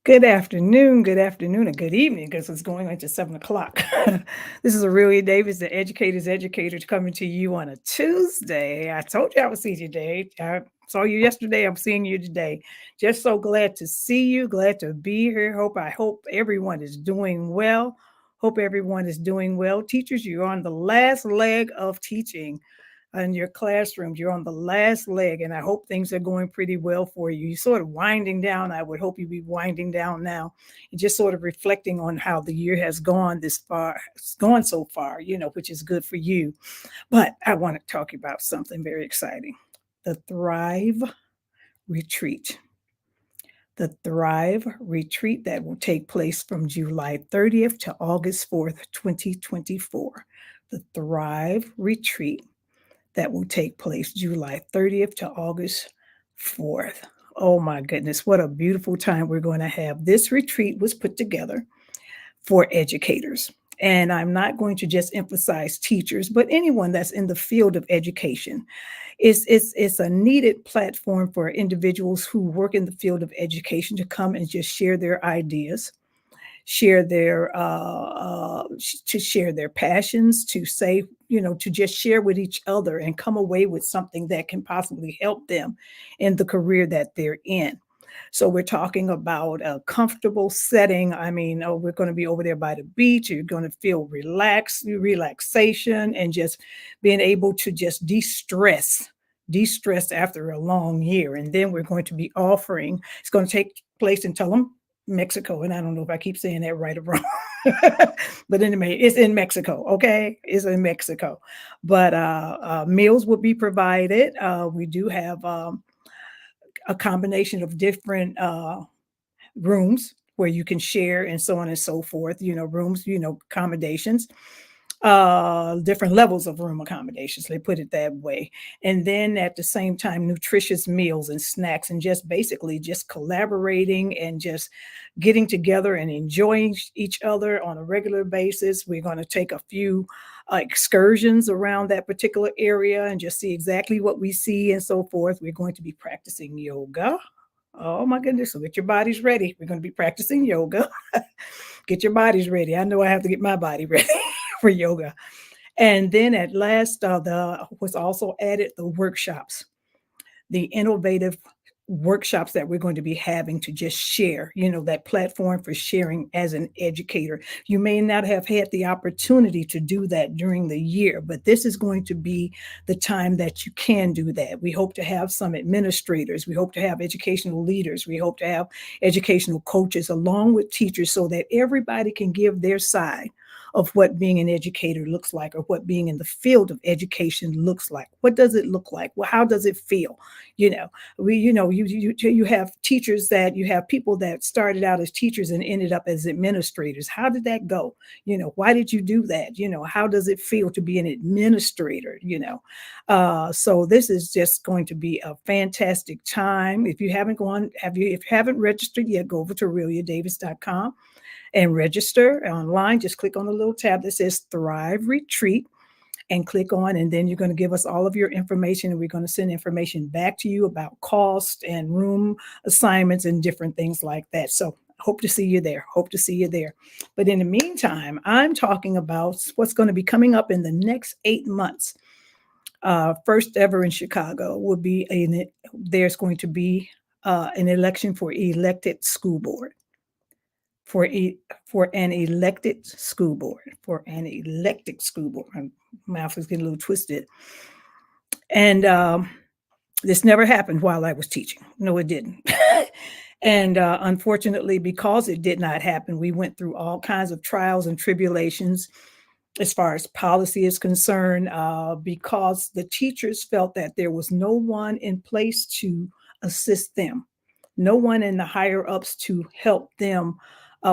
Good afternoon, and good evening because it's going on to 7 o'clock. This is Aurelia Davis, the educator's educator, coming to you on a Tuesday. I told you I would see you today. I saw you yesterday. I'm seeing you today. Just so glad to see you. Glad to be here. I hope everyone is doing well. Hope everyone is doing well. Teachers, you're on the last leg of teaching in your classrooms. You're on the last leg, and I hope things are going pretty well for you. You're sort of winding down. I would hope you be winding down now and just sort of reflecting on how the year has gone this far. It's gone so far, which is good for you. But I want to talk about something very exciting: the Thrive Retreat. The Thrive Retreat that will take place from July 30th to August 4th, 2024. The Thrive Retreat that will take place July 30th to August 4th. Oh my goodness, what a beautiful time we're going to have. This retreat was put together for educators. And I'm not going to just emphasize teachers, but anyone that's in the field of education. It's a needed platform for individuals who work in the field of education to come and just share their ideas, share to share their passions, to say, to just share with each other and come away with something that can possibly help them in the career that they're in. So we're talking about a comfortable setting. I mean, we're going to be over there by the beach. You're going to feel relaxation, and just being able to just de-stress after a long year. And then we're going to be offering, it's going to take place in Tulum, Mexico. And I don't know if I keep saying that right or wrong, but anyway, it's in Mexico. Okay. It's in Mexico, but meals will be provided. We do have a combination of different rooms where you can share and so on and so forth, rooms, accommodations, different levels of room accommodations, they put it that way. And then at the same time, nutritious meals and snacks, and just basically just collaborating and just getting together and enjoying each other on a regular basis. We're going to take a few excursions around that particular area and just see exactly what we see and so forth. We're going to be practicing yoga. Oh my goodness. So get your bodies ready. We're going to be practicing yoga. Get your bodies ready. I know I have to get my body ready for yoga. And then at last, the was also added the workshops, the innovative workshops that we're going to be having to just share, that platform for sharing as an educator. You may not have had the opportunity to do that during the year, but this is going to be the time that you can do that. We hope to have some administrators. We hope to have educational leaders. We hope to have educational coaches along with teachers so that everybody can give their side of what being an educator looks like, or what being in the field of education looks like. What does it look like? Well, how does it feel? You have teachers, that you have people that started out as teachers and ended up as administrators. How did that go? Why did you do that? How does it feel to be an administrator? So this is just going to be a fantastic time. If you haven't if you haven't registered yet, go over to aureliadavis.com and register online. Just click on the little tab that says Thrive Retreat and click on, and then you're going to give us all of your information, and we're going to send information back to you about cost and room assignments and different things like that. So hope to see you there. Hope to see you there. But in the meantime, I'm talking about what's going to be coming up in the next 8 months. First ever in Chicago will be there's going to be an election for elected school board. For an elected school board, My mouth is getting a little twisted. And this never happened while I was teaching. No, it didn't. And unfortunately, because it did not happen, we went through all kinds of trials and tribulations as far as policy is concerned, because the teachers felt that there was no one in place to assist them, no one in the higher ups to help them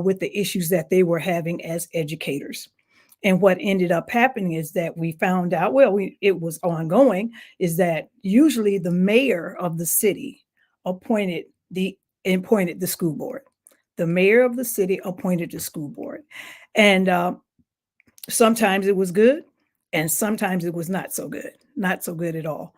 with the issues that they were having as educators. And what ended up happening is that we found out, it was ongoing, is that usually the mayor of the city appointed the school board. The mayor of the city appointed the school board. And sometimes it was good, and sometimes it was not so good at all.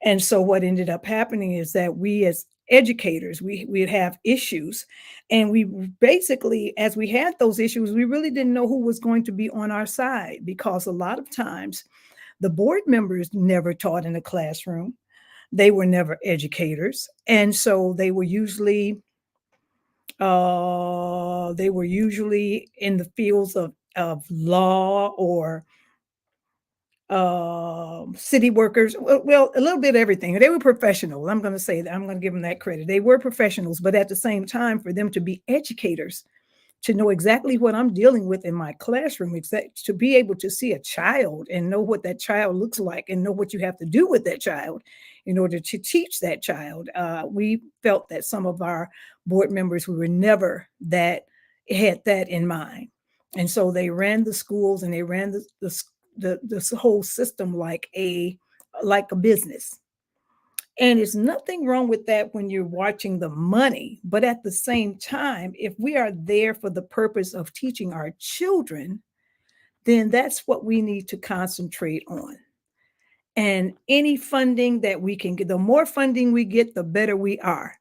And so what ended up happening is that we as educators, we'd have issues. And we basically, as we had those issues, we really didn't know who was going to be on our side, because a lot of times the board members never taught in a classroom. They were never educators. And so they were usually in the fields of law, or city workers. Well, a little bit of everything. They were professional. I'm going to say that. I'm going to give them that credit. They were professionals, but at the same time, for them to be educators, to know exactly what I'm dealing with in my classroom, to be able to see a child and know what that child looks like and know what you have to do with that child in order to teach that child. We felt that some of our board members, we were never that had that in mind. And so they ran the schools, and they ran this whole system like a business. And it's nothing wrong with that when you're watching the money. But at the same time, if we are there for the purpose of teaching our children, then that's what we need to concentrate on. And any funding that we can get, the more funding we get, the better we are.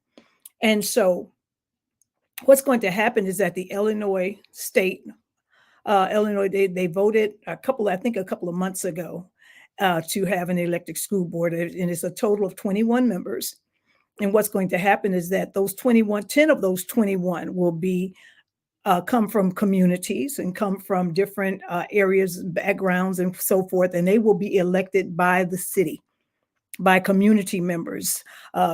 And so what's going to happen is that the Illinois state, Illinois, they voted I think a couple of months ago, to have an elected school board, and it's a total of 21 members. And what's going to happen is that 10 of those 21 will be come from communities and come from different areas, backgrounds, and so forth, and they will be elected by the city, by community members.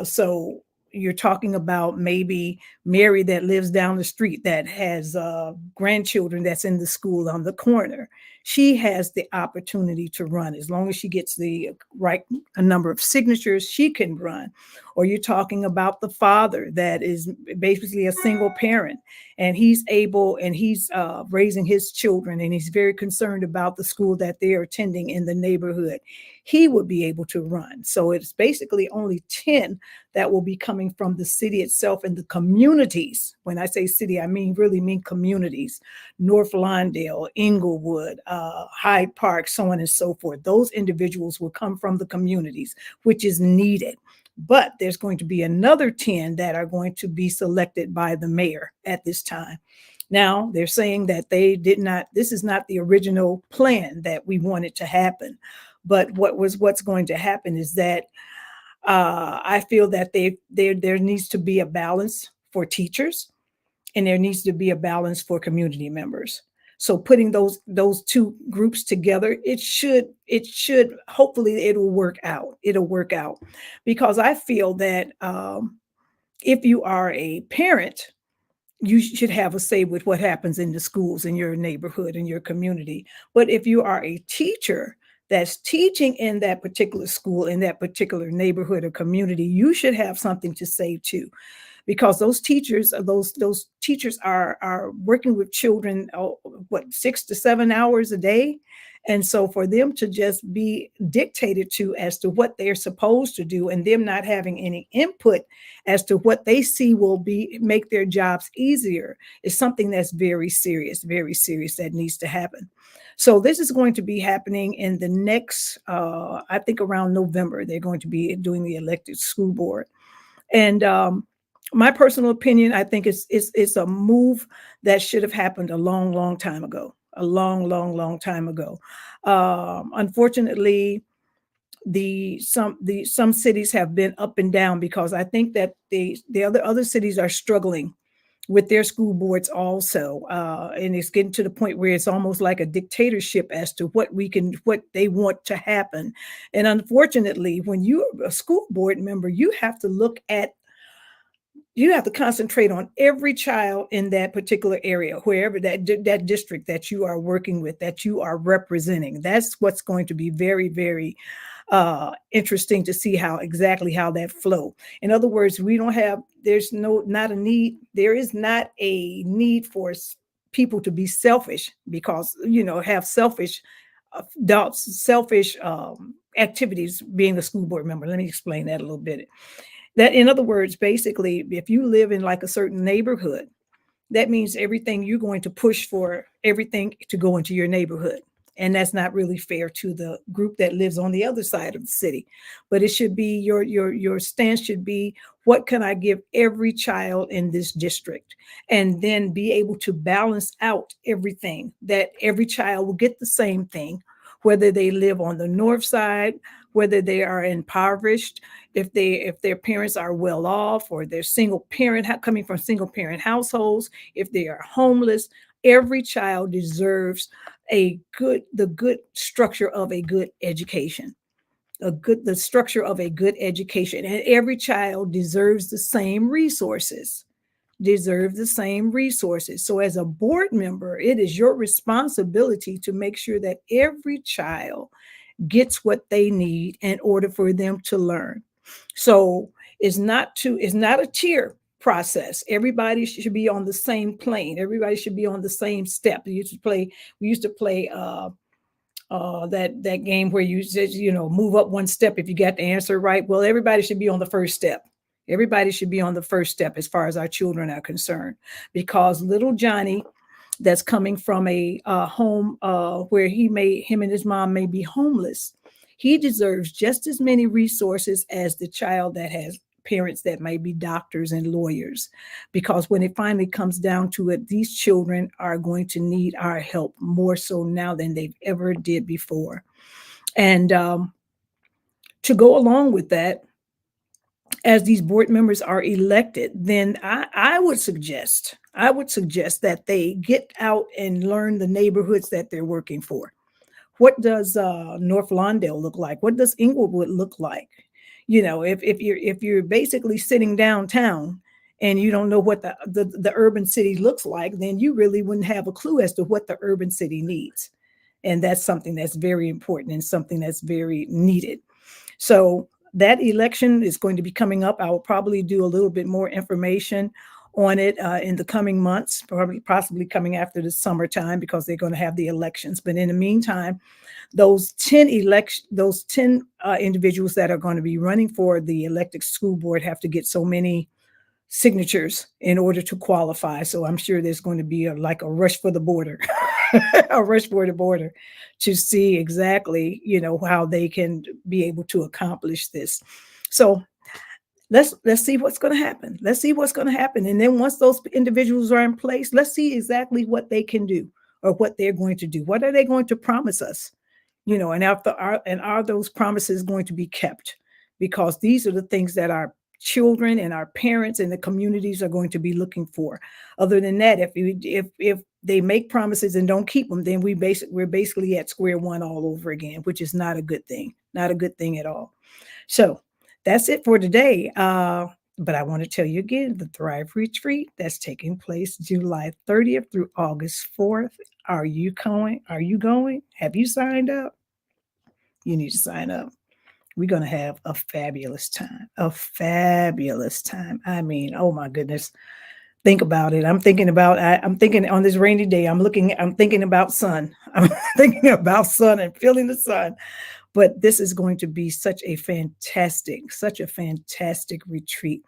So you're talking about maybe Mary that lives down the street that has grandchildren that's in the school on the corner. She has the opportunity to run. As long as she gets the right a number of signatures, she can run. Or you're talking about the father that is basically a single parent, and he's raising his children, and he's very concerned about the school that they're attending in the neighborhood. He would be able to run. So it's basically only 10 that will be coming from the city itself and the communities. When I say city, I really mean communities. North Lawndale, Inglewood, Hyde Park, so on and so forth. Those individuals will come from the communities, which is needed. But there's going to be another 10 that are going to be selected by the mayor at this time. Now, they're saying that this is not the original plan that we wanted to happen. But what's going to happen is that I feel that there needs to be a balance for teachers, and there needs to be a balance for community members. So putting those two groups together, it should hopefully it'll work out. It'll work out, because I feel that if you are a parent, you should have a say with what happens in the schools in your neighborhood, in your community. But if you are a teacher that's teaching in that particular school, in that particular neighborhood or community, you should have something to say too, because those teachers are working with children, 6 to 7 hours a day. And so for them to just be dictated to as to what they're supposed to do, and them not having any input as to what they see will make their jobs easier, is something that's very serious that needs to happen. So this is going to be happening in the next, I think around November, they're going to be doing the elected school board. And my personal opinion, I think it's a move that should have happened a long time ago. A long time ago. Unfortunately, some cities have been up and down, because I think that the other cities are struggling with their school boards also, and it's getting to the point where it's almost like a dictatorship as to what they want to happen. And unfortunately, when you're a school board member, you have to concentrate on every child in that particular area, wherever that district that you are working with, that you are representing. That's what's going to be very, very interesting to see exactly how that flow. In other words, there is not a need for people to be selfish, because, have selfish activities being a school board member. Let me explain that a little bit. That, in other words, basically, if you live in like a certain neighborhood, that means everything you're going to push for everything to go into your neighborhood. And that's not really fair to the group that lives on the other side of the city. But it should be your stance should be, what can I give every child in this district? And then be able to balance out everything, that every child will get the same thing, whether they live on the north side, whether they are impoverished, if their parents are well off, or they're single parent coming from single parent households, if they are homeless. Every child deserves the good structure of a good education, the structure of a good education. And every child deserves the same resources, So as a board member, it is your responsibility to make sure that every child gets what they need in order for them to learn. So it's not a tier process. Everybody should be on the same plane. Everybody should be on the same step. We used to play that game where you said, move up one step if you got the answer right. Well, everybody should be on the first step. Everybody should be on the first step as far as our children are concerned, because little Johnny, that's coming from a home where him and his mom may be homeless, he deserves just as many resources as the child that has parents that may be doctors and lawyers. Because when it finally comes down to it, these children are going to need our help more so now than they've ever did before. And to go along with that, as these board members are elected, then I would suggest that they get out and learn the neighborhoods that they're working for. What does North Lawndale look like? What does Inglewood look like? If you're basically sitting downtown and you don't know what the urban city looks like, then you really wouldn't have a clue as to what the urban city needs. And that's something that's very important and something that's very needed. So that election is going to be coming up. I will probably do a little bit more information on it in the coming months, possibly coming after the summertime, because they're going to have the elections. But in the meantime, those 10 individuals that are going to be running for the elected school board have to get so many signatures in order to qualify. So I'm sure there's going to be like a rush for the border, a rush for the border, to see exactly, how they can be able to accomplish this. So let's see what's going to happen. Let's see what's going to happen. And then once those individuals are in place, let's see exactly what they can do, or what they're going to do. What are they going to promise us? And are those promises going to be kept? Because these are the things that our children and our parents and the communities are going to be looking for. Other than that, if they make promises and don't keep them, then we're basically at square one all over again, which is not a good thing. Not a good thing at all. So that's it for today. But I want to tell you again, the Thrive Retreat that's taking place July 30th through August 4th. Are you going? Are you going? Have you signed up? You need to sign up. We're going to have a fabulous time. A fabulous time. I mean, oh my goodness. Think about it. I'm thinking on this rainy day, I'm thinking about sun. I'm thinking about sun and feeling the sun. But this is going to be such a fantastic retreat.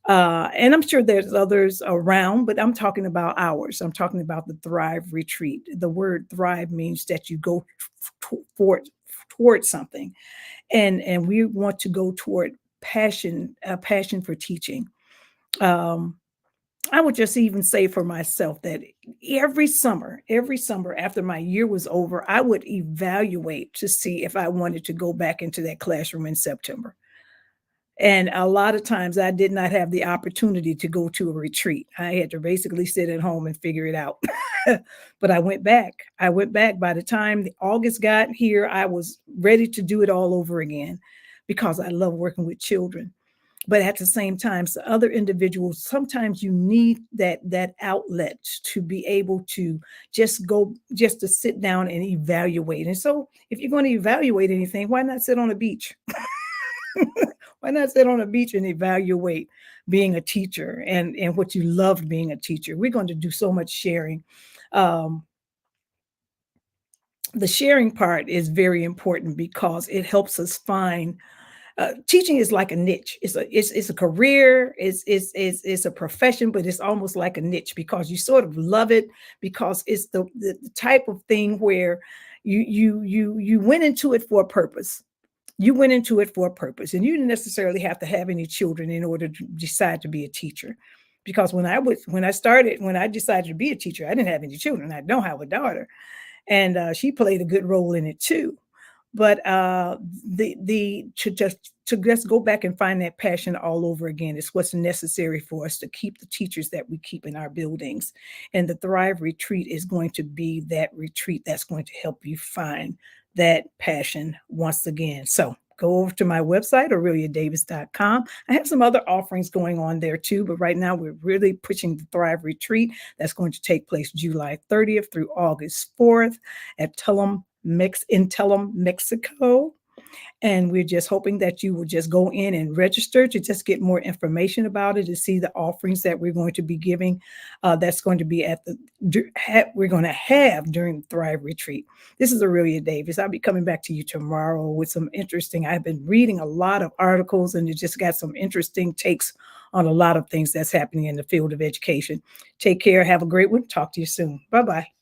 And I'm sure there's others around, but I'm talking about ours. I'm talking about the Thrive Retreat. The word thrive means that you go toward something. And we want to go toward passion for teaching. I would just even say for myself that every summer after my year was over, I would evaluate to see if I wanted to go back into that classroom in September. And a lot of times I did not have the opportunity to go to a retreat. I had to basically sit at home and figure it out. But I went back. By the time August got here, I was ready to do it all over again, because I love working with children. But at the same time, so other individuals, sometimes you need that outlet to be able to just to sit down and evaluate. And so if you're going to evaluate anything, why not sit on a beach? Why not sit on a beach and evaluate being a teacher and what you loved being a teacher? We're going to do so much sharing. The sharing part is very important because it helps us find. Teaching is like a niche. It's a career. It's a profession, but it's almost like a niche because you sort of love it, because it's the type of thing where You went into it for a purpose. You went into it for a purpose, and you didn't necessarily have to have any children in order to decide to be a teacher. Because when I decided to be a teacher, I didn't have any children. I don't have a daughter, and she played a good role in it too. But the to just go back and find that passion all over again is what's necessary for us to keep the teachers that we keep in our buildings. And the Thrive Retreat is going to be that retreat that's going to help you find that passion once again. So go over to my website, aureliadavis.com. I have some other offerings going on there too, but right now we're really pushing the Thrive Retreat that's going to take place July 30th through August 4th at in Telum, Mexico. And we're just hoping that you will just go in and register to just get more information about it, to see the offerings that we're going to be giving. That's going to be we're going to have during the Thrive Retreat. This is Aurelia Davis. I'll be coming back to you tomorrow with some I've been reading a lot of articles, and it just got some interesting takes on a lot of things that's happening in the field of education. Take care. Have a great one. Talk to you soon. Bye-bye.